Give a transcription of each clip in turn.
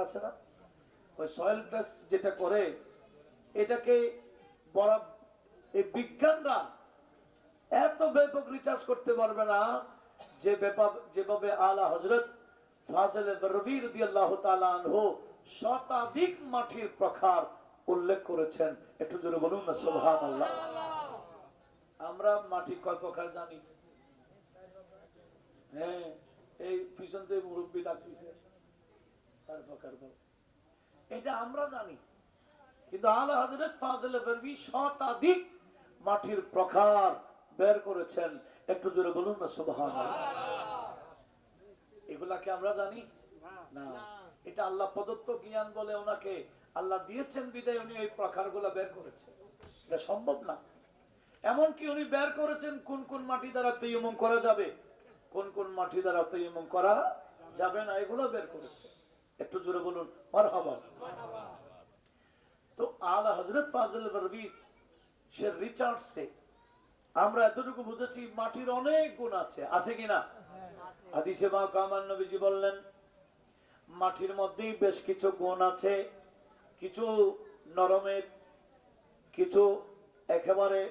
আছে না, ওই সয়েল টেস্ট যেটা করে এটাকে এই বিজ্ঞানরা এত ব্যাপক রিসার্চ করতে পারবে না যেভাবে আলা হযরত ফাযিল বরবী রাদিয়াল্লাহু তাআলা আনহু শতাধিক মাটির প্রকার উল্লেখ করেছেন। একটু জোরে বলুন না সুবহানাল্লাহ। আমরা মাটি কয় প্রকার জানি? হ্যাঁ, এই পিছন থেকে মুরব্বী ডাকতেছে 4 প্রকার বল, এটা আমরা জানি, কিন্তু আলা হযরত ফাযিল বরবী শতাধিক মাটির প্রকার বের করেছেন। একটু জোরে বলুন না সুবহানাল্লাহ। এগুলাকে আমরা জানি না, এটা আল্লাহ প্রদত্ত জ্ঞান বলে ওনাকে আল্লাহ দিয়েছেন বিদায় উনি এই প্রকারগুলো বের করেছেন। এটা সম্ভব না। এমনকি উনি বের করেছেন কোন কোন মাটি দ্বারা তায়াম্মুম করা যাবে, কোন কোন মাটি দ্বারা তায়াম্মুম করা যাবে না, এগুলো বের করেছে। একটু জোরে বলুন মারহাবা। তো আলা হযরত ফাযিল বরবী সে রিসার্চে আমরা এতটুকু বুঝেছি মাটির অনেক গুণ আছে, আছে কিনা? হাদিসে পাক আমার নবীজি বললেন মাটির মধ্যেই বেশ কিছু গুণ আছে, কিছু নরমের, কিছু একেবারে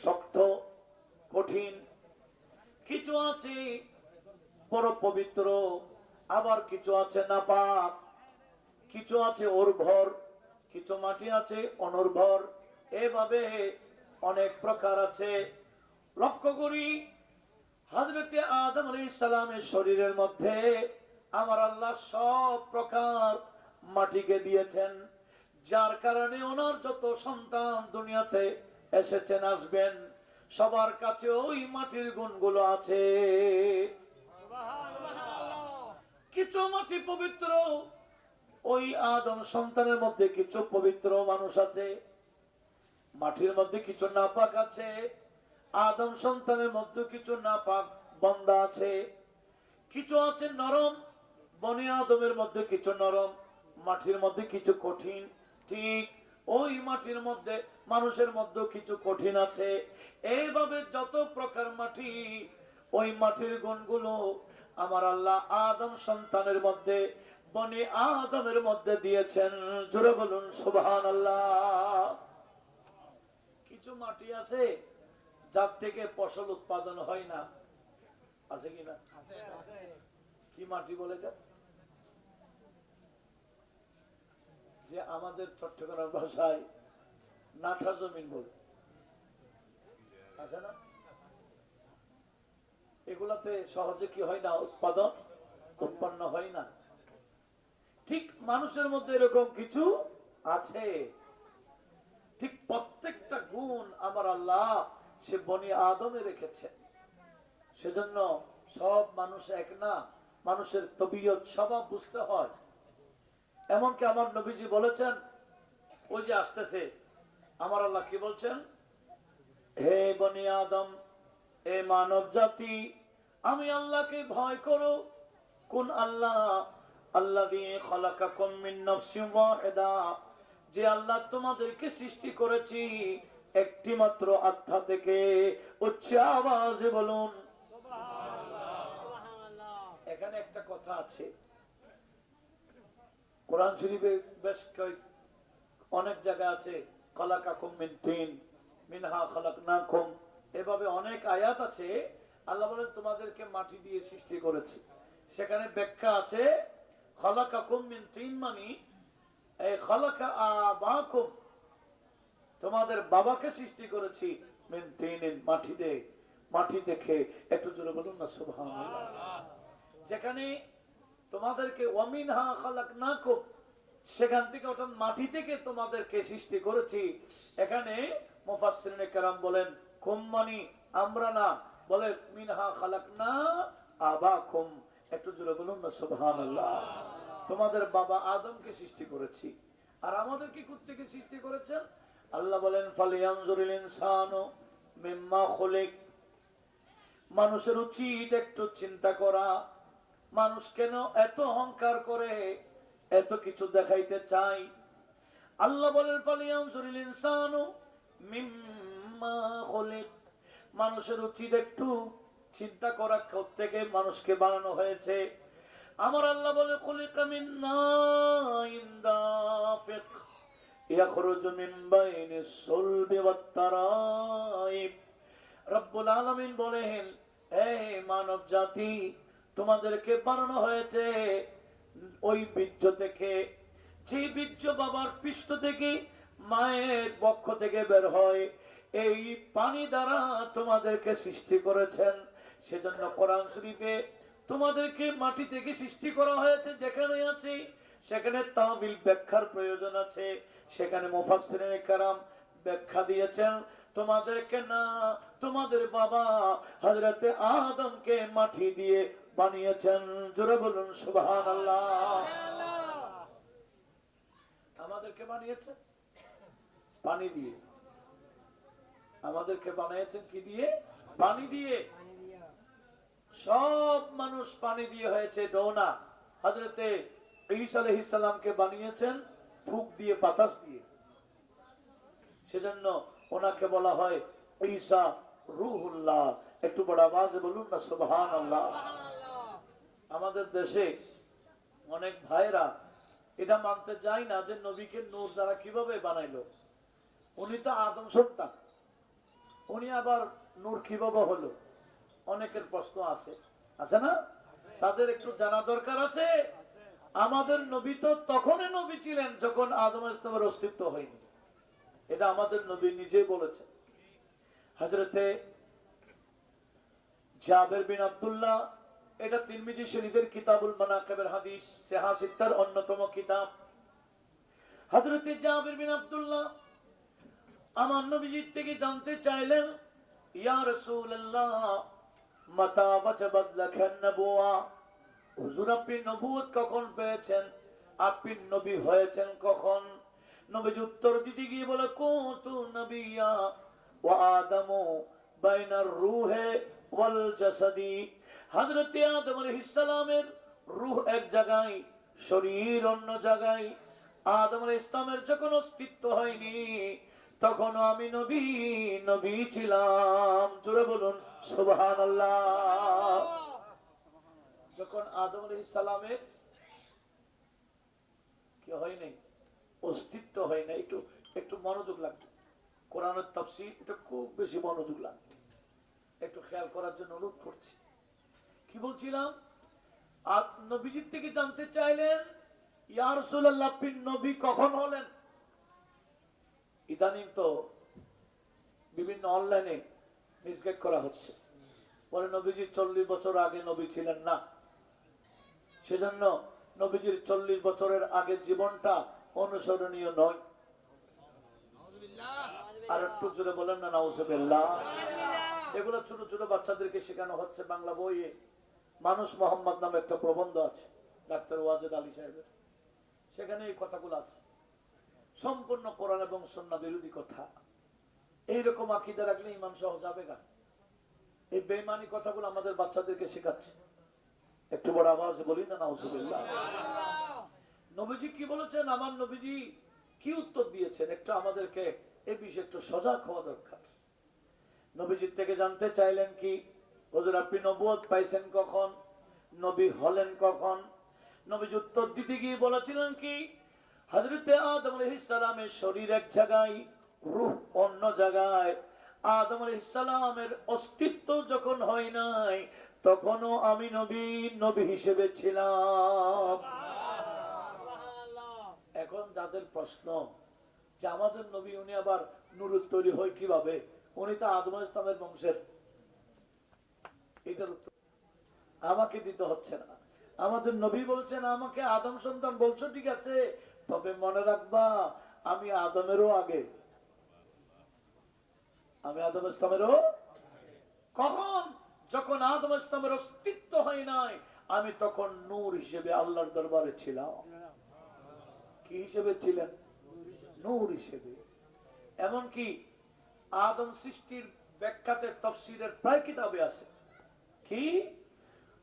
শক্ত কঠিন, কিছু আছে বড় পবিত্র, আবার কিছু আছে নাপাক, কিছু আছে উর্বর, কিছু মাটি আছে অনুর্বর, এভাবে অনেক প্রকার আছে। লক্ষ্য করি হযরতে আদম আলাইহিস সালামের শরীরের মধ্যে আমার আল্লাহ সব প্রকার মাটিকে দিয়েছেন, যার কারণে ওনার যত সন্তান দুনিয়াতে এসেছেন আসবেন সবার কাছে ওই মাটির গুণগুলো আছে। কিছু মাটি পবিত্র, ওই আদম সন্তানের মধ্যে কিছু পবিত্র মানুষ আছে, মাটির মধ্যে কিছু নাপাক আছে, আদম সন্তানের মধ্যে কিছু নাপাক বান্দা আছে, কিছু আছে নরম, বনি আদমের মধ্যে কিছু নরম, মাটির মধ্যে কিছু কঠিন, ঠিক ওই মাটির মধ্যে মানুষের মধ্যে কিছু কঠিন আছে। এইভাবে যত প্রকার মাটি, ওই মাটির গুণগুলো আমার আল্লাহ আদম সন্তানের মধ্যে বনি আদমের মধ্যে দিয়েছেন। জোরে বলুন সুবহানাল্লাহ। কিছু মাটি আছে যার থেকে ফসল উৎপাদন হয় না, আছে কিনা? কি মাটি বলে যে আমাদের চট্টগ্রাম ভাষায় নাঠা জমিন বলে, আছে না? এগুলাতে সহজে কি হয় না, উৎপন্ন হয় না। ঠিক মানুষের মধ্যে এরকম কিছু আছে, ঠিক প্রত্যেকটা গুণ আমার আল্লাহ সে বনি আদমে রেখেছে। সেজন্য সব মানুষ এক না, মানুষের তবিয়ত স্বভাব বুঝতে হয়। এমনকি আমার নবীজি বলেছেন, ওই যে আসতেছে আমার আল্লাহ কি বলছেন, হে বনি আদম, এ মানব জাতি, আমি আল্লাহকে ভয় করো। কোন আল্লাহ? আল্লাযী খালাকাকুম মিন নাফসিন ওয়াহিদা, যে আল্লাহ তোমাদেরকে সৃষ্টি করেছি একটি মাত্র আত্মা থেকে। উচ্চ আওয়াজে বলুন সুবহানাল্লাহ। এখানে একটা কথা আছে, কোরআন শরীফে বেশ অনেক জায়গা আছে খালাকাকুম মিন তিন মিনহা খালাকনাকুম, এভাবে অনেক আয়াত আছে। আল্লাহ বলেন তোমাদেরকে মাটি দিয়ে সৃষ্টি করেছি। সেখানে ব্যাখ্যা আছে খালাকাকুম মিন তিন মানে এই খালাকা আবাকুম, তোমাদের বাবাকে সৃষ্টি করেছি মিন তিনিন, মাটি দেখে। একটু জোরে বলুন না সুবহানাল্লাহ। যেখানে তোমাদেরকে ওয়ামিনহা খালাকনাকুম, সেখান থেকে অর্থাৎ মাটি থেকে তোমাদেরকে সৃষ্টি করেছি। এখানে মুফাসসিরিনে কেরাম বলেন কুম মানি আমরা না, বলে মিনহা খালাকনা আবাকুম। একটু জোরে বলুন না সুবহানাল্লাহ। তোমাদের বাবা আদমকে সৃষ্টি করেছি, আর আমাদেরকে কোথা থেকে সৃষ্টি করেছেন? আল্লাহ বলেন ফালিয়ানজুরিল ইনসানু মিম্মা খুলিক, মানুষের উচিত একটু চিন্তা করা, মানুষ কেন এত অহংকার করে, এত কিছু দেখাইতে চাই। আল্লাহ বলেন ফালিয়ানজুরিল ইনসানু মিম্মা খুলিক, মানুষের উচিত একটু চিন্তা করা কোথা থেকে মানুষকে বানানো হয়েছে। আমার আল্লাহ বলে খুলিকা মিন নার, ইয়াখরুজু মিন বাইনিস সুলবি ওয়াত তারাইব। রব্বুল আলামিন বলেন, হে মানব জাতি, তোমাদেরকে বানানো হয়েছে ওই বীর্য থেকে, যে বীর্য বাবার পৃষ্ঠ থেকে মায়ের পক্ষ থেকে বের হয়, এই পানি দ্বারা তোমাদেরকে সৃষ্টি করেছেন। সেজন্য কোরআন শরীফে তোমাদেরকে মাটি থেকে সৃষ্টি করা হয়েছে যেখানে আছে সেখানে তাবিল ব্যাখ্যার প্রয়োজন আছে। সেখানে মুফাসসিরিনে কেরাম ব্যাখ্যা দিয়েছেন, তোমাদেরকে না, তোমাদের বাবা হযরতে আদমকে মাটি দিয়ে বানিয়েছেন। জোরে বলুন সুবহানাল্লাহ। আমাদেরকে বানিয়েছেন পানি দিয়ে, আমাদেরকে বানিয়েছেন কি দিয়ে? পানি দিয়ে। সব মানুষ পানি দিয়ে হয়েছে, ডোনা। হযরতে ঈসা আলাইহিস সালামকে বানিয়েছেন ফুক দিয়ে, বাতাস দিয়ে। সেজন্য ওনাকে বলা হয় ঈসা রূহুল্লাহ। একটু বড় আওয়াজে বলুন না সুবহানাল্লাহ। আমাদের দেশে অনেক ভাইরা এটা মানতে চায় না যে নবীকে নূর দ্বারা কিভাবে বানাইলো। উনি তো আদম সন্তান, উনি আবার নূর কিভাবে হলো? অনেকের প্রশ্ন আছে, আছে না? তাদের একটু জানা দরকার আছে। আমাদের নবী তো তখনই নবী ছিলেন যখন আদম আলাইহিস সালামের অস্তিত্ব হয়নি। এটা আমাদের নবী নিজেই বলেছেন। হযরতে জাবের বিন আব্দুল্লাহ, এটা তিরমিজি শরীফের কিতাবুল মানাকিবের হাদিস সিহা সিত্তার অন্যতম কিতাব। হযরতে জাবের বিন আব্দুল্লাহ আমার নবীজির থেকে জানতে চাইলেন, ইয়া রাসূলুল্লাহ মাতা ওয়াজাবাত লাকান নবুওয়া, হুজুর আপনি নবুয়ত কখন পেয়েছেন? আপনি নবী হয়েছেন কখন? নবীজি উত্তর দিতে গিয়ে বলে, কুনতু নবিয়্যা ওয়া আদামু বাইনার রূহে ওয়াল জাসাদি। হযরতে আদম আলাইহিস সালামের রূহ এক জায়গায়, শরীর অন্য জায়গায়। আদম আলাইহিস সালামের যখন অস্তিত্ব হয়নি তখন আমি নবী নবী ছিলাম। জোরে বলুন সুবহানাল্লাহ। যখন আদম আলাইহিস সালামের কি হয় নাই, অস্তিত্ব হয় না। একটু একটু মনোযোগ লাগবে, কোরআনের তাফসীর এটা খুব বেশি মনোযোগ লাগবে, একটু খেয়াল করার জন্য অনুরোধ করছি। কি বলছিলাম? নবীজির থেকে জানতে চাইলেন, ইয়া রাসূলুল্লাহ আপনি নবী কখন হলেন? ইদানিং তো বিভিন্ন অনলাইনে মিসগাইড করা হচ্ছে, বলে নবীজি 40 বছর আগে নবী ছিলেন না, সেজন্য নবীজির 40 বছরের আগের জীবনটা অনুসরণীয় নয়। আর একটু জোরে বলেন না নাউজুবিল্লাহ। এগুলো ছোট ছোট বাচ্চাদেরকে শেখানো হচ্ছে বাংলা বইয়ে। মানুষ মোহাম্মদ নামে একটা প্রবন্ধ আছে ডাক্তার ওয়াজেদ আলী সাহেবের, সেখানে এই কথাগুলো আছে। সম্পূর্ণ কোরআন এবং সুন্নাহ বিরোধী কথা। এইরকম আকীদা রাখলে ঈমান সহ যাবে না। এই বেঈমানি কথাগুলো আমাদের বাচ্চাদেরকে শেখাচ্ছে। একটু বড় আওয়াজে বলি না নাউজুবিল্লাহ। নবীজি কি বলেছেন, আমার নবীজি কি উত্তর দিয়েছেন, একটু আমাদেরকে এই বিষয়ে একটু সজাগ হওয়া দরকার। নবীজির থেকে জানতে চাইলেন কি, হুজুর আপনি নবুয়ত পাইছেন কখন? নবী হলেন কখন? নবীজি উত্তর দিতে গিয়ে বলেছিলেন কি, হযরতে আদম আলাইহিস সালামের শরীর এক জায়গায়, রূহ অন্য জায়গায়। আদম আলাইহিস সালামের অস্তিত্ব যখন হয় নাই তখনও আমি নবী নবী হিসেবে ছিলাম। এখন যাদের প্রশ্ন যে আমাদের নবী উনি আবার নূরের তৈরি হয় কিভাবে, উনি তো আদম আলাইহিস সালামের বংশের, এটার উত্তর আমাকে দিতে হচ্ছে না। আমাদের নবী বলছেন আমাকে আদম সন্তান বলছো, ঠিক আছে, তবে মনে রাখবা আমি আদমেরও আগে। আমি আদম ইসলামেরও কখন? যখন আদম ইসলামের অস্তিত্ব হয় নাই আমি তখন নূর হিসেবে আল্লাহর দরবারে ছিলাম। কি হিসেবে ছিলেন? নূর হিসেবে। এমনকি আদম সৃষ্টির ব্যাখ্যাতে তাফসীরের প্রায় কিতাবে আছে কি,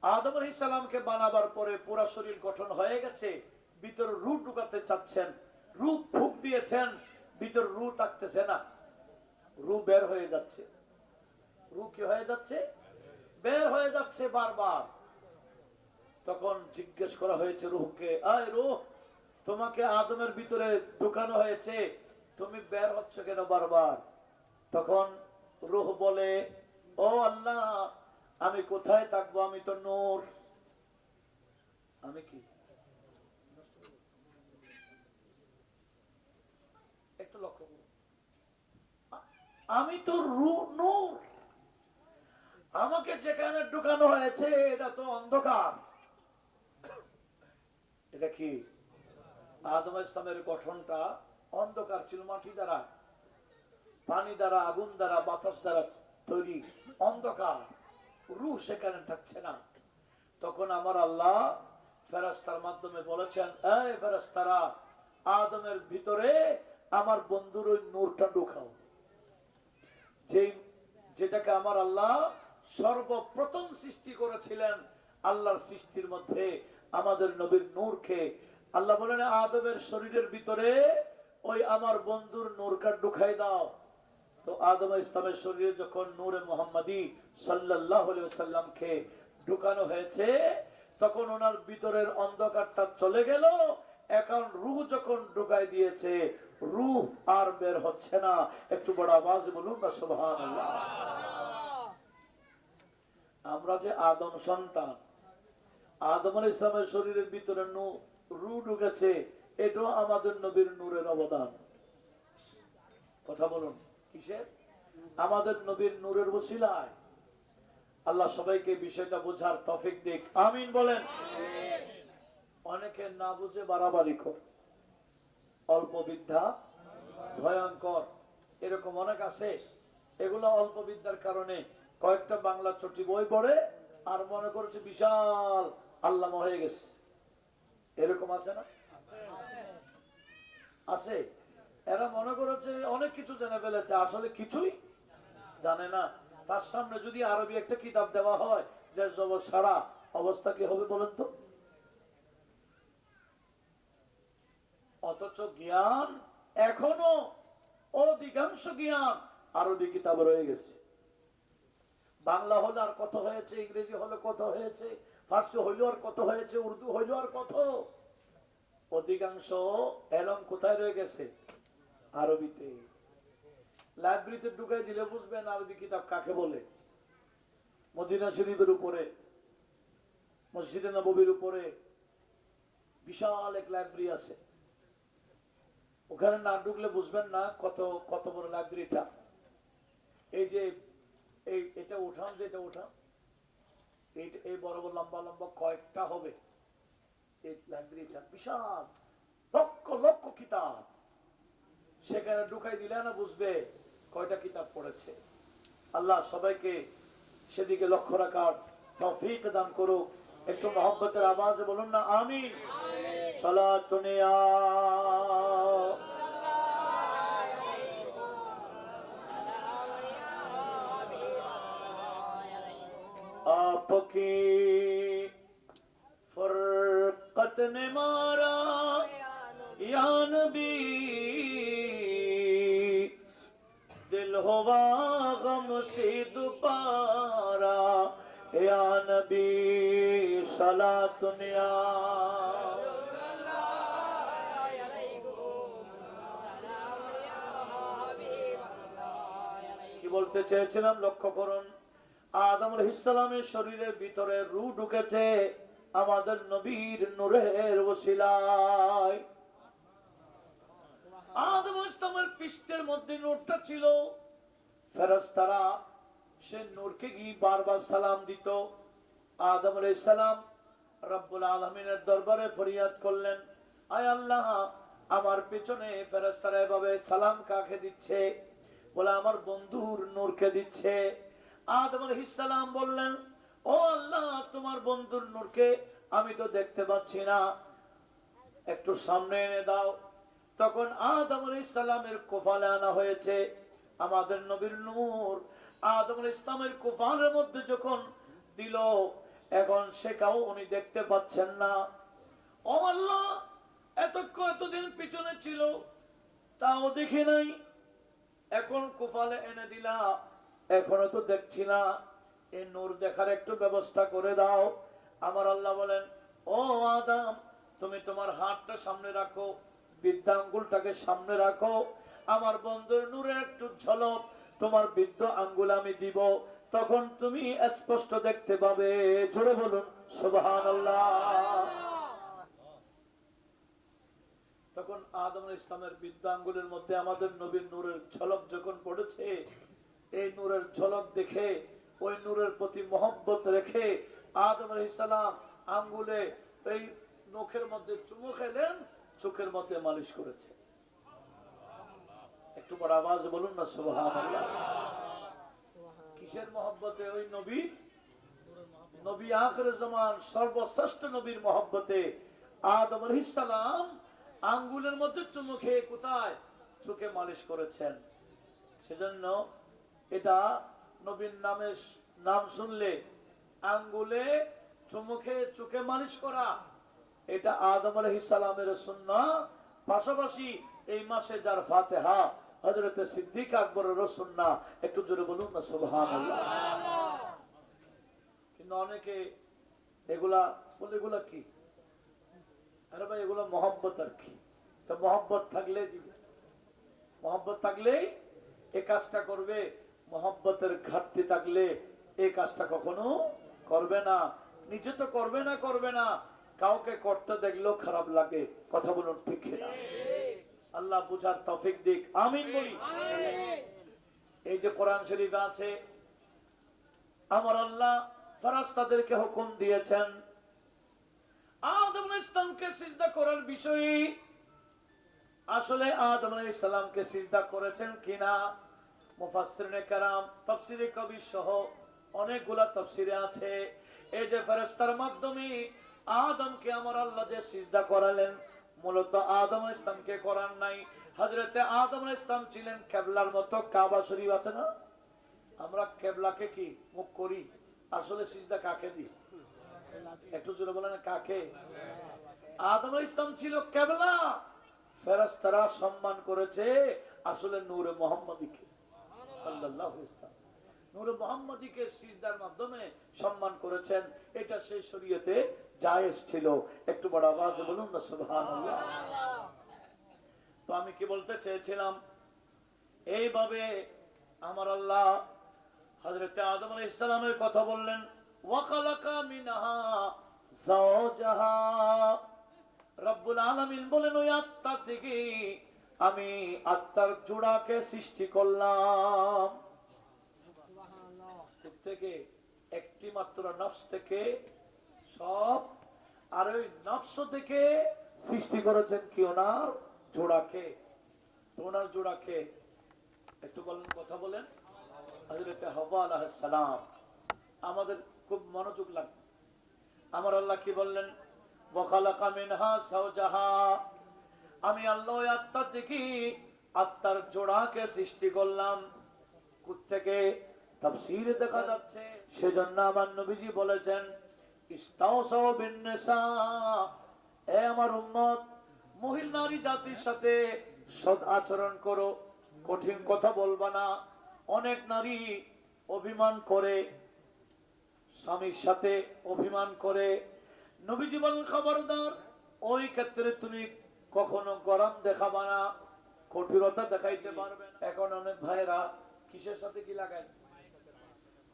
আদম আলাইহিস সালামকে বানাবার পরে পুরা শরীর গঠন হয়ে গেছে, ভিতর রূহ ঢুকাতে চাচ্ছেন, রূহ ফুঁক দিয়েছেন, ভিতর রূহ থাকতেছে না, রূহ বের হয়ে যাচ্ছে। রূহ কি হয়ে যাচ্ছে? বের হয়ে যাচ্ছে বারবার। তখন জিজ্ঞেস করা হয়েছে রূহকে, আয় রূহ তোমাকে আদমের ভিতরে ঢুকানো হয়েছে, তুমি বের হচ্ছে কেন বারবার? তখন রূহ বলে, ও আল্লাহ, আমি কোথায় থাকবো? আমি তো নূর। আমি কি একটু লক্ষ্য করুন, আমি তো নূর। আমাকে যেখানে ঢুকানো হয়েছে এটা তো অন্ধকার। এটা কি? আদম ইসলামের গঠনটা অন্ধকার ছিল, মাটি দ্বারা, পানি দ্বারা, আগুন দ্বারা, বাতাস দ্বারা তৈরি অন্ধকার, রূহ সেখানে থাকছে না। তখন আমার আল্লাহ ফেরেশতার মাধ্যমে বলেছেন, এই ফেরেশতারা, আদমের ভিতরে আমার বন্ধুর ওই নূরটা ঢুকাও, যেটাকে আমার আল্লাহ সর্বপ্রথম সৃষ্টি করেছিলেন। আল্লাহর সৃষ্টির মধ্যে আমাদের নবীর নূরকে আল্লাহ বলেন, আদমের শরীরের ভিতরে ওই আমার বন্ধুর নূরটা ঢুকাই দাও। তো আদম ইসলামের শরীরে যখন নূরে মুহাম্মাদি সাল্লাল্লাহু আলাইহি ওয়াসাল্লামকে ঢুকানো হয়েছে, তখন ওনার ভিতরের অন্ধকারটা চলে গেল। এখন রূহ যখন ঢুকাই দিয়েছে, রূহ আর বের হচ্ছে না। একটু বড় আওয়াজে বলুন না সুবহানাল্লাহ। আমরা যে আদম সন্তান, আদম আলাইহিস সালামের শরীরের ভিতরে রূহ ঢুকেছে, এটাও আমাদের নবীর নূরের অবদান। কথা বলুন, কিসের? আমাদের নবীর নূরের ওসিলায়। আল্লাহ সবাইকে বিষয়টা বোঝার তৌফিক দিক, আমিন বলেন। অনেকে না বুঝে বাড়াবাড়ি করে, অল্প বিদ্যা ভয়ঙ্কর, এরকম অনেক আছে। এগুলো অল্প বিদ্যার কারণে কয়েকটা বাংলা ছোটি বই পড়ে আর মনে করছে বিশাল আল্লামা হয়ে গেছে। এরকম আছে না? আছে। এরা মনে করেছে অনেক কিছু জেনে ফেলেছে, আসলে কিছুই জানে না। তার সামনে যদি আরবি একটা কিতাব দেওয়া হয় যে জবর সারা, অবস্থা কি হবে বলেন তো? অথচ জ্ঞান এখনো অধিকাংশ জ্ঞান আরবি কিতাব রয়ে গেছে। বাংলা হলে আর কত হয়েছে, ইংরেজি হলে কত হয়েছে, ফার্সি হইল আর কত হয়েছে, উর্দু হইল আর কত। অধিকাংশ এলম কোথায় রয়ে গেছে? আরবিতে। লাইব্রেরিতে ঢুকাই দিলে বুঝবেন আরবি কিতাব কাকে বলে। মদিনা শরীফের উপরে, মসজিদে নববীর উপরে বিশাল এক লাইব্রেরি আছে। ওখানে না ঢুকলে বুঝবেন না কত কত বড় লাইব্রেরিটা। এই যে এটা উঠান, যেটা উঠান, এই বড় বড় লম্বা লম্বা কয়েকটা হবে। এই লাইব্রেরিটা বিশাল, লক্ষ লক্ষ কিতাব। সেখানে ঢুকাই দিলে না বুঝবে কয়টা কিতাব পড়েছে। আল্লাহ সবাইকে সেদিকে লক্ষ্য রাখার তৌফিক দান করুক। একটু মহব্বতের আওয়াজে বলুন না আমিন। সালাতুন ইয়া आपकी फरकत ने मारा या नबी, दिल हुआ गम से दुबारा या नबी सलातुन या। কি বলতে চেয়েছিলাম লক্ষ্য করুন। আদম আলাইহিস সালামের শরীরের ভিতরে রূহ ঢুকেছে আমাদের নবীর নূরের ওসিলায়। আদম আলাইহিস সালামের পৃষ্ঠের মধ্যে নূরটা ছিল। ফেরেশতারা সে নূরকে গিয়ে বারবার সালাম দিত। আদম আলাইহিস সালাম রব্বুল আলামিনের দরবারে ফরিয়াদ করলেন, আয় আল্লাহ, আমার পেছনে ফেরেশতারা এভাবে সালাম কাকে দিচ্ছে? বলে আমার বন্ধুর নূরকে দিচ্ছে। আদম আলাইহিস সালাম বললেন, ও আল্লাহ, তোমার বন্ধুর নূরকে আমি তো দেখতে পাচ্ছি না, একটু সামনে এনে দাও। তখন আদম আলাইহিস সালামের কোফালে আনা হয়েছে আমাদের নবীর নূর। আদম আলাইহিস সালামের কোফালের মধ্যে যখন দিল, এখন সেটাও উনি দেখতে পাচ্ছেন না। ও আল্লাহ, এতদিন পিছনে ছিল তাও দেখি নাই, এখন কোফালে এনে দিলা, এখনো তো দেখছি না। এই নূর দেখার একটু ব্যবস্থা করে দাও। আমার আল্লাহ বলেন, ও আদম, তুমি তোমার হাতটা সামনে রাখো, বৃদ্ধ আঙ্গুলটাকে সামনে রাখো, আমার বন্ধুর নূরের একটু ঝলক তোমার বৃদ্ধ আঙ্গুল আমি দিব, তখন তুমি স্পষ্ট দেখতে পাবে। জোরে বলুন সুবহানাল্লাহ। তখন আদম আলাইহিস ইসলামের বৃদ্ধ আঙ্গুলের মধ্যে আমাদের নবীর নূরের ঝলক যখন পড়েছে, এই নূরের ঝলক দেখে ওই নূরের প্রতি মহব্বত রেখে আদম আলাইহিস সালাম আঙ্গুলে এই নখের মধ্যে চুমু খেলেন, চোখের মধ্যে মালিশ করেছে। একটু বড় আওয়াজ বলুন না সুবহানাল্লাহ। কিসের মহব্বতে? ওই নবী, নবী আখির জামান সর্বশ্রেষ্ঠ নবীর মহব্বতে আদম আলাইহিস সালাম আঙ্গুলের মধ্যে চুমু খেয়ে কোথায়? চোখে মালিশ করেছেন। সেজন্য এটা নবীর নাম শুনলে আঙ্গুলে চুমু খেয়ে চোখে মালিশ করা, এটা আদম আলাইহিস সালামের সুন্নাহ। পাশাপাশি এই মাসে যার ফাতিহা হযরত সিদ্দিক আকবরের সুন্নাহ। একটু জোরে বলুন না সুবহানাল্লাহ। কিন্তু অনেকে এগুলা বলে, এগুলা কি? আরে ভাই এগুলো মহব্বত আর কি। তো মহব্বত থাকলে দিবে, মহব্বত থাকলেই এই কাজটা করবে, মহব্বতের ঘাটতি থাকলে এই কাজটা কখনো করবে না। নিজে তো করবে না, কাউকে করতে দেখলেও খারাপ লাগে। কথা বলুন ঠিক কিনা? আল্লাহ বুঝার তৌফিক দিক, আমিন বলি। এই যে কোরআন শরীফে আছে, আমার আল্লাহ ফেরেশতাদেরকে হুকুম দিয়েছেন আদম আলাইহিস সালামকে সিজদা করার বিষয়ে। আসলে আদম আলাইহিস সালামকে সিজদা করেছেন কিনা, মুফাসসিরিনে কেরাম, তাফসীরে কবির সহ অনেকগুলা তাফসীরে আছে। এই যে ফেরেশতার মাধ্যমে আদমকে আমার আল্লাহ যে সিজদা করালেন, মূলত আদম আলাইহিস সালামকে করার নাই। হযরতে আদম আলাইহিস সালাম ছিলেন কিবলার মতো। কাবা শরীফ আছে না, আমরা কিবলাকে কি মুখ করি, আসলে সিজদা কাকে দিই? একটু জোরে বলেন কাকে? আদম আলাইহিস সালাম ছিল কিবলা, ফেরেশতারা সম্মান করেছে আসলে নূরে মুহাম্মদীকে সাল্লাল্লাহু আলাইহি ওয়াসাল্লাম। নূরে মুহাম্মদীকে সিজদার মাধ্যমে সম্মান করেছেন, এটা সেই শরীয়তে জায়েজ ছিল। একটু বড় আওয়াজে বলুন না সুবহানাল্লাহ। তো আমি কি বলতে চেয়েছিলাম, এইভাবে আমার আল্লাহ হযরত আদম আলাইহিস সালামের কথা বললেন, ওয়া খালাকা মিনহা যাওজাহা। রব্বুল আলামিন বলেন ওই আত্মা থেকে আমি আত্মার জোড়াকে সৃষ্টি করলাম। থেকে একটি মাত্র নফস থেকে সব, আর ওই নফস থেকে সৃষ্টি করেছেন কি? ওনার জোড়াকে। ওনার জোড়াকে একটু বলেন, কথা বলেন। হযরত হাওয়া আলাইহিস সালাম। আমাদের খুব মনোযোগ লাগবে। আমার আল্লাহ কি বললেন? ওয়া খালাকা মিনহা যাওজাহা। আমি আল্লাহ ওই আত্মা থেকে আত্মার জোড়াকে সৃষ্টি করলাম। কোত্থেকে? তাফসীরে দেখা যাচ্ছে, সেজন্য আমার নবীজি বলেছেন ইস্তাওসাউ বিন-নিসা, এ আমার উম্মত, মহিলা নারী জাতির সাথে সৎ আচরণ করো, কঠিন কথা বলবা না। অনেক নারী অভিমান করে, স্বামীর সাথে অভিমান করে। নবীজি বলেন খবরদার, ওই ক্ষেত্রে তুমি কখনো গরম দেখাবা না, কঠোরতা দেখাইতে পারবে না। এখন অনেক ভাইরা কিসের সাথে কি লাগায়?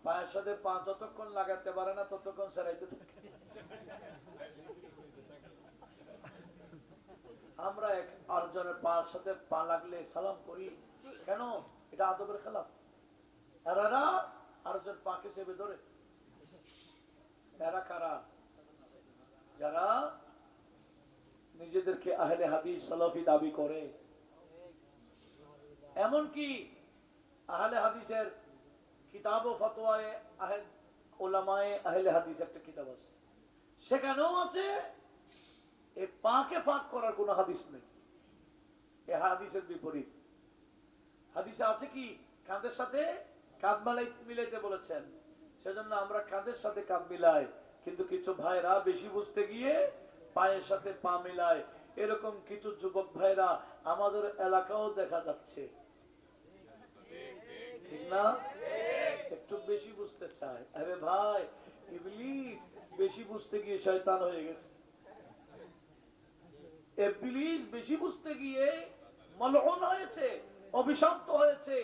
পায়ের সাথে পা যতক্ষণ লাগাতে পারে না ততক্ষণ সেরাইতে থাকে। আমরা এক আরেকজনের পায়ের সাথে পা লাগলে সালাম করি কেন? এটা আদবের খেলাফ। এরা আরেকজন পাকে চেপে ধরে। এরা কারা? যারা নিজেদেরকে আহলে হাদিস সালাফি দাবি করে। এমনকি আহলে হাদিসের কিতাব ও ফতোয়ায়ে উলামায়ে আহলে হাদিস একটা কিতাব আছে, সেখানেও আছে এই পাকে ফাঁক করার কোনো হাদিস নেই। এই হাদিসের বিপরীত হাদিসে আছে কি কাঁধের সাথে কাঁধ মিলাইতে বলেছেন। সেজন্য আমরা কাঁধের সাথে কাঁধ মিলাই, কিন্তু কিছু ভাইরা বেশি বুঝতে গিয়ে পায়ের সাথে পা মিলায়। এরকম কিছু যুবক ভাইরা আমাদের এলাকাও দেখা যাচ্ছে, ঠিক না? একটু বেশি বুঝতে চায়। আরে ভাই, ইবলিস বেশি বুঝতে গিয়ে শয়তান হয়ে গেছে। ইবলিস বেশি বুঝতে গিয়ে মালউন হয়েছে, অভিশপ্ত হয়েছে,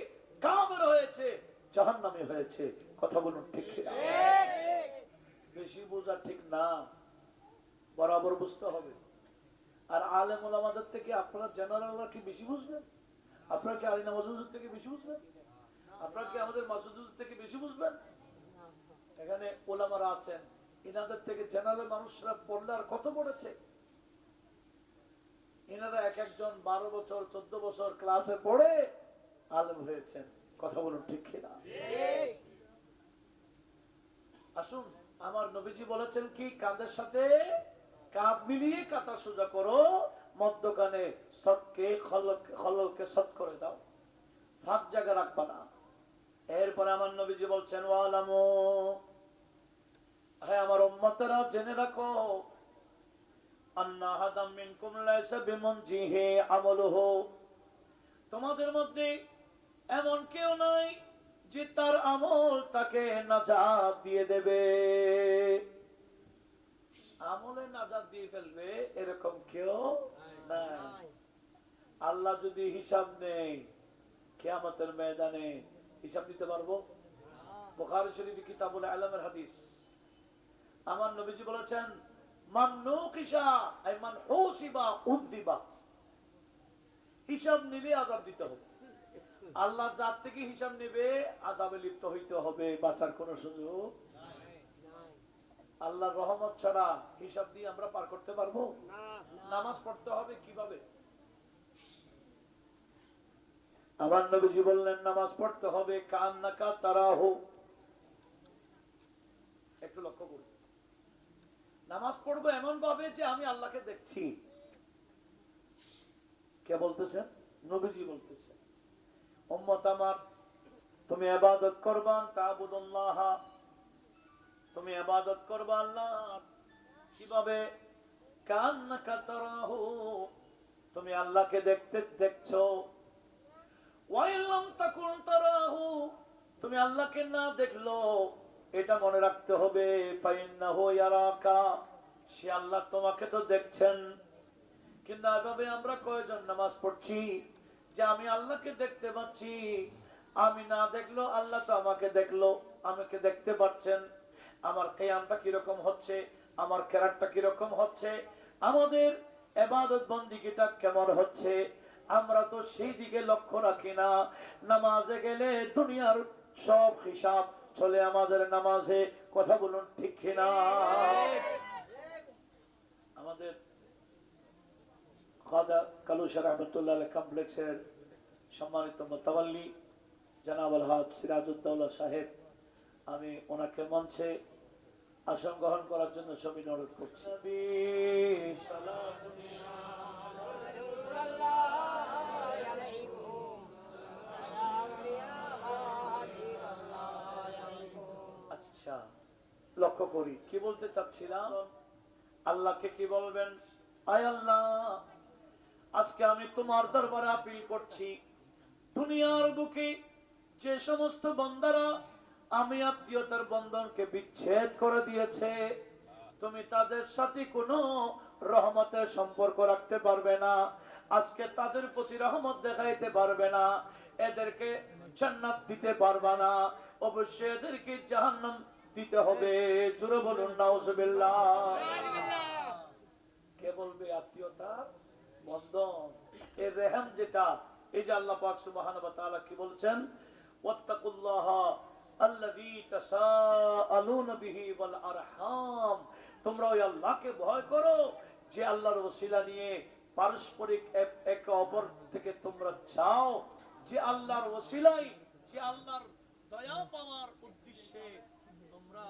কাফের হয়েছে, জাহান্নামী হয়েছে। কথা বলুন ঠিক কিনা? বেশি বোঝা ঠিক না, বরাবর বুঝতে হবে। আর আলেম ওলামাদের থেকে আপনারা জেনারেলরা কি বেশি বুঝবেন? আপনারা কি আলিনা মাসুদ থেকে বেশি বুঝবেন? আপনারা কি আমাদের মাসুদ থেকে বেশি বুঝবেন? এখানে ওলামারা আছেন, ইনাদের থেকে জেনারেল মানুষরা পড়লে আর কত পড়েছে। ইনারা এক একজন 12 বছর 14 বছর ক্লাসে পড়ে আলেম হয়েছেন। কথা বলুন ঠিক কিনা? আসুন, আমার নবীজি বলেছেন কি, কাঁধের সাথে কাঁধ মিলিয়ে কাঁটা সোজা করো, মধ্যখানে সৎকে খলকে সৎ করে দাও, ফাঁক জায়গা রাখবা না। এরপরে আমার নবীজি বলছেন, ওয়ালামু, হ্যাঁ আমার উম্মতেরা জেনে রাখো, আন্না হাদাম মিনকুম লাইসা বিমুনজিহি আমালুহু, তোমাদের মধ্যে এমন কেউ নাই যে তার আমল তাকে নাজাত দিয়ে দেবে, আমলে নাজাত দিয়ে ফেলবে, এরকম কেউ নাই। আল্লাহ যদি হিসাব নেই কিয়ামতের ময়দানে, হিসাব দিতে পারবো? বুখারী শরীফে কিতাবুল ইলমের হাদিস, আমার নবীজি বলেছেন, মান নুকিশা আই মান হুসিবা উদ্দিবা, হিসাব নিলে আযাব দিতে হবে। আল্লাহ যার থেকে হিসাব নেবে আযাবে লিপ্ত হইতে হবে, বাঁচার কোনো সুযোগ নাই। আল্লাহর রহমত ছাড়া হিসাব দিয়ে আমরা পার করতে পারবো না। নামাজ পড়তে হবে কিভাবে? আমার নবীজি বললেন, নামাজ পড়তে হবে কান্নাকা তারাহু। একটু লক্ষ্য করুন, নামাজ পড়বো এমন ভাবে যে আমি আল্লাহকে দেখছি। কে বলতেছেন? নবীজি বলতেছেন, উম্মত আমার, তুমি ইবাদত করবা, তা'বুদুল্লাহ, তুমি ইবাদত করবা আল্লাহ কিভাবে? কান্নাকা তারাহু, তুমি আল্লাহকে দেখছো। ওয়া ইল্লাম তাকুন তারাহু, তুমি আল্লাহকে না দেখলো, এটা মনে রাখতে হবে, ফাইন্নাহু ইয়ারাকা, সে আল্লাহ তোমাকে তো দেখছেন। কিন্তু এভাবে আমরা কয়জন নামাজ পড়ছি যে আমি আল্লাহকে দেখতে পাচ্ছি, আমি না দেখলো আল্লাহ তো আমাকে দেখলো, আমাকে দেখতে পাচ্ছেন। আমার কিয়ামটা কিরকম হচ্ছে, আমার কেরাতটা কিরকম হচ্ছে, আমাদের ইবাদত বন্দেগীটা কেমন হচ্ছে, আমরা তো সেই দিকে লক্ষ্য রাখি না। নামাজে গেলে দুনিয়ার সব হিসাব চলে আমাদের নামাজে। কথা বলুন ঠিক কিনা? আমাদের খাজা কালুশা রহমতুল্লাহ আলাইহি কমপ্লেক্সের সম্মানিত মুতাওয়াল্লি জনাব আল-হাজ সিরাজউদ্দৌলা সাহেব, আমি ওনাকে মঞ্চে আসন গ্রহণ করার জন্য সবাই অনুরোধ করছি। আচ্ছা, লক্ষ্য করি কি বলতে চাচ্ছিলাম। আল্লাহকে কি বলবেন? আয় আল্লাহ, আজকে আমি তোমার দরবারে আপিল করছি, দুনিয়ার বুকে যে সমস্ত বান্দারা আমি আত্মীয়তার বন্ধনকে বিচ্ছেদ করে দিয়েছে, তুমি তাদের সাথে কোনো রহমতের সম্পর্ক রাখতে পারবে না, আজকে তাদের প্রতি রহমত দেখাইতে পারবে না, এদেরকে জান্নাত দিতে পারবে না, অবশ্যই এদেরকে জাহান্নাম দিতে হবে। জোরে বলুন নাউজুবিল্লাহ। কে বলবে? আত্মীয়তার বন্ধন, এর রেহম যেটা, এই যে আল্লাহ পাক সুবহানাহু ওয়া তাআলা কি বলছেন, ওয়াত্তাকুল্লাহ আল্লাযী তাসাআলুনা বিহি ওয়াল আরহাম, তোমরা ওই আল্লাহকে ভয় করো যে আল্লাহর ওসিলা নিয়ে পারস্পরিক একে অপর থেকে তোমরা চাও, যে আল্লাহর ওসিলায়, যে আল্লাহর দয়া পাওয়ার উদ্দেশ্যে তোমরা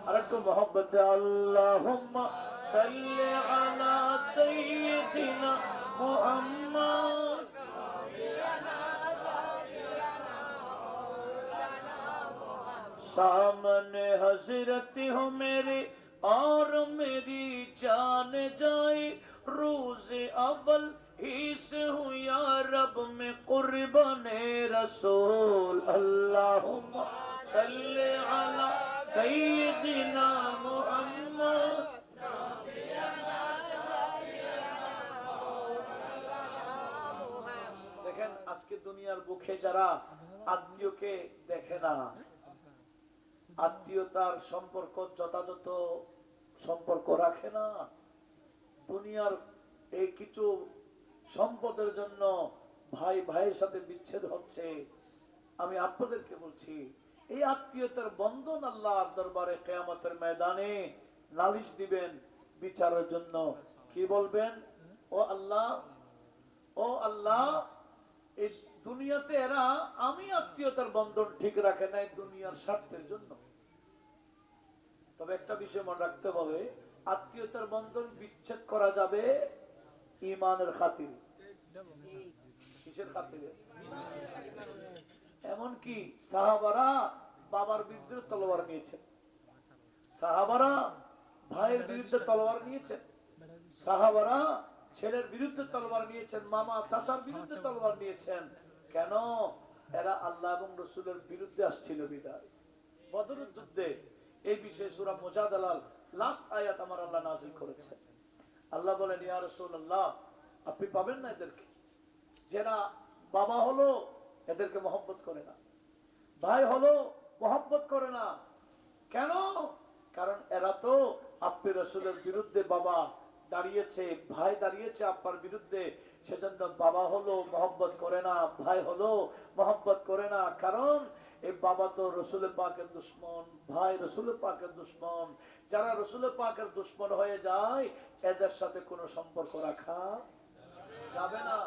আরেকটু মোহাম্মতে আল্লাহুম্মা সাল্লি আলা সাইয়্যিদিনা মুহাম্মদ। सामने हजरत हो मेरे और मेरी जान जाए, रोज़े अव्वल इस हूँ या रब में कुर्बाने रसूल अल्लाहुम्मा सल्ली अला सय्यिदिना मुहम्मद। দেখেন আজকে দুনিয়ার বুকে যারা আত্মীয়কে দেখে না, আত্মীয়তার সম্পর্ক যথাযথ সম্পর্ক রাখে না, দুনিয়ার এই কিছু সম্পদের জন্য ভাই ভাইয়ের সাথে বিচ্ছেদ হচ্ছে, আমি আপনাদেরকে বলছি এই আত্মীয়তার বন্ধন আল্লাহর দরবারে কিয়ামতের ময়দানে নালিশ দিবেন বিচারের জন্য। কি বলবেন? ও আল্লাহ, ও আল্লাহ, এই দুনিয়াতে এরা আমি আত্মীয়তার বন্ধন ঠিক রাখে নাই দুনিয়ার স্বার্থের জন্য। তবে একটা বিষয় মনে রাখতে হবে, আত্মীয়তার বন্ধন বিচ্ছেদ করা যাবে ঈমানের খাতিরে। কিসের খাতিরে? এমনকি সাহাবারা বাবার বিরুদ্ধে তলোয়ার নিয়েছেন, সাহাবারা ভাইয়ের বিরুদ্ধে তলোয়ার নিয়েছেন, সাহাবারা ছেলের বিরুদ্ধে তলোয়ার নিয়েছেন, মামা চাচার বিরুদ্ধে তলোয়ার নিয়েছেন। কেন? এরা আল্লাহ এবং রসুলের বিরুদ্ধে আসছিল বিদায়। বদরের যুদ্ধে এই বিষয়ে সূরা মুজাদালার লাস্ট আয়াত আমার আল্লাহ নাযিল করেছেন। আল্লাহ বলেন, ইয়া রাসূলুল্লাহ, আপনি পাবেন না এদেরকে যারা বাবা হলো এদেরকে মহব্বত করে না, ভাই হলো মহব্বত করে না। কেন? কারণ এরা তো আপনি রাসূলের বিরুদ্ধে বাবা দাঁড়িয়েছে, ভাই দাঁড়িয়েছে আপনার বিরুদ্ধে, সেজন্য বাবা হলো মহব্বত করে না, ভাই হলো মহব্বত করে না। কারণ এই বাবা তো রসুল পাকের দুশ্মন, ভাই রসুল পাকের দুশ্মন। যারা রসুল পাকের দুশ্মন হয়ে যায় এদের সাথে কোনো সম্পর্ক রাখা যাবে না।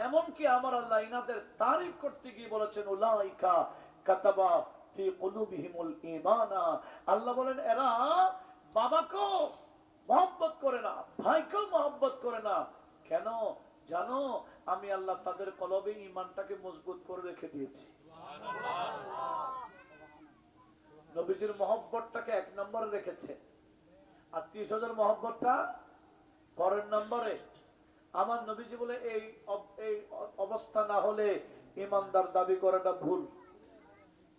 এমনকি আমার আল্লাহ ইনাদের তারিফ করতে গিয়ে বলেছেন, উলাইকা কাতাবা ফি কুলুবিহিমুল ঈমানা। আল্লাহ বলেন এরা বাবাকেও মহব্বত করে না, ভাইকেও মহব্বত করে না। কেন জানো? আমি আল্লাহ তাদের কলবে ঈমানটাকে মজবুত করে রেখে দিয়েছি। নবীজির মহব্বতটাকে এক নম্বরে রেখেছে, আত্মীয় স্বজনের মহব্বতটা পরের নম্বরে। আমার নবীজি বলে এই অবস্থা না হলে ইমানদার দাবি করাটা ভুল।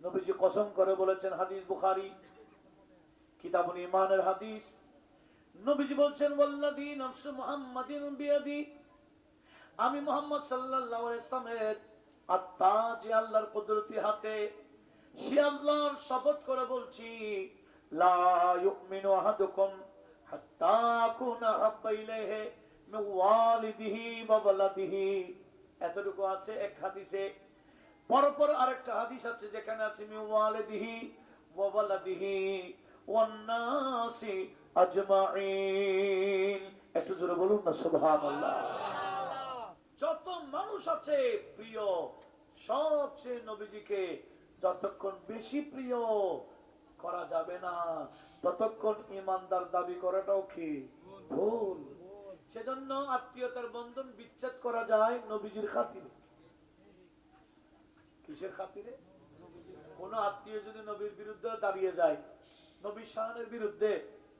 নবীজি কসম করে বলেছেন, হাদিস বুখারী কিতাবুল ঈমানের হাদিস। নবীজি বলছেন, ওয়াল্লাযী নাফসু মুহাম্মাদিন বিয়াদি, আমি মুহাম্মদ সাল্লাল্লাহু আলাইহি ওয়াসাল্লামের আত্মা যে আল্লাহর কুদরতি হাতে, সে আল্লাহর শপথ করে বলছি, লা ইউমিনু আহাদুকুম হাত্তা কুনা হাব্বা ইলাইহি মিন ওয়ালিদিহি ওয়া ওয়ালাদিহি। এতটুকু আছে এক হাদিসে। পরপর আরেকটা হাদিস আছে যেখানে আছে মিন ওয়ালিদিহি ওয়া ওয়ালাদিহি ওয়ান নাসি আজমাইন। একটু জোরে বলুন না সুবহানাল্লাহ। যত মানুষ আছে প্রিয়, সবচেয়ে নবীজিকে যতক্ষণ বেশি প্রিয় করা যাবে না ততক্ষণ ইমানদার দাবি করাটাও কি ভুল। সেজন্য আত্মীয়তার বন্ধন বিচ্ছেদ করা যায় নবীজির খাতিরে। কিসের খাতিরে? কোন আত্মীয় যদি নবীর বিরুদ্ধে দাঁড়িয়ে যায়, নবীর শানের বিরুদ্ধে,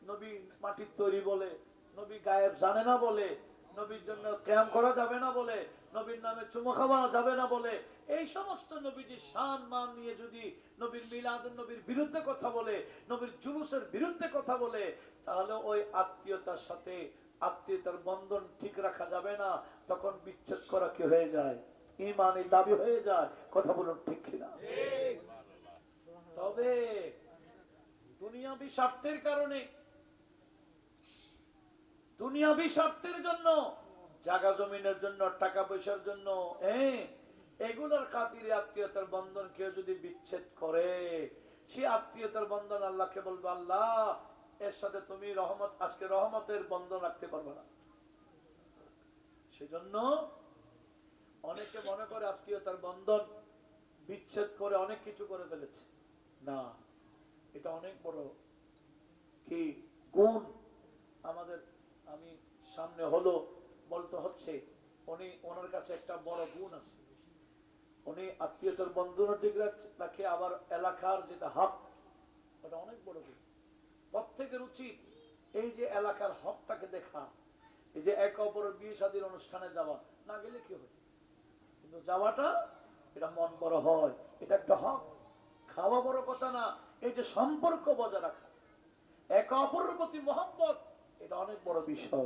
নবী মাটির তৈরি বলে, নবী গায়েব জানে না বলে, নবীর জন্য কিয়াম করা যাবে না বলে, নবীর নামে চুমো খাওয়া যাবে না বলে, এই সমস্ত নবীজির শান মান নিয়ে যদি নবীর মিলাদ নবীর বিরুদ্ধে কথা বলে, নবীর জুলুসের বিরুদ্ধে কথা বলে, তাহলে ওই আত্মীয়তার সাথে আত্মীয়তার বন্ধন ঠিক রাখা যাবে না। তখন বিচ্ছেদ করা কি হয়ে যায়? ঈমানের দাবি হয়ে যায়। কথা বলুন ঠিক কিনা? তবে দুনিয়াবি স্বার্থের কারণে, দুনিয়াবি স্বার্থের জন্য, জায়গা জমিনের জন্য, টাকা পয়সার জন্য, এগুলোর খাতিরে আত্মীয়তার বন্ধন কেউ যদি বিচ্ছেদ করে, সে আত্মীয়তার বন্ধন আল্লাহকে বলবে, আল্লাহ এর সাথে তুমি রহমত, আজকে রহমতের বন্ধন রাখতে পারবে না। সেজন্য অনেকে মনে করে আত্মীয়তার বন্ধন বিচ্ছেদ করে অনেক কিছু করে ফেলেছে। না, এটা অনেক বড় কি গুণ আমাদের। আমি সামনে হলো বলতে হচ্ছে, উনি ওনার কাছে একটা বড় গুণ আছে, উনি আত্মীয়তার বন্ধন ঠিক রাখে, আবার এলাকার যেটা হক, ওটা অনেক বড় গুণ। প্রত্যেকের উচিত এই যে এলাকার হকটাকে দেখা, এই যে একে অপরের বিয়ে শাদীর অনুষ্ঠানে যাওয়া, না গেলে কি হয়, কিন্তু যাওয়াটা এটা মন বড় হয়, এটা একটা হক। খাওয়া বড় কথা না, এই যে সম্পর্ক বজায় রাখা, একে অপরের প্রতি মহব্বত, এটা অনেক বড় বিষয়।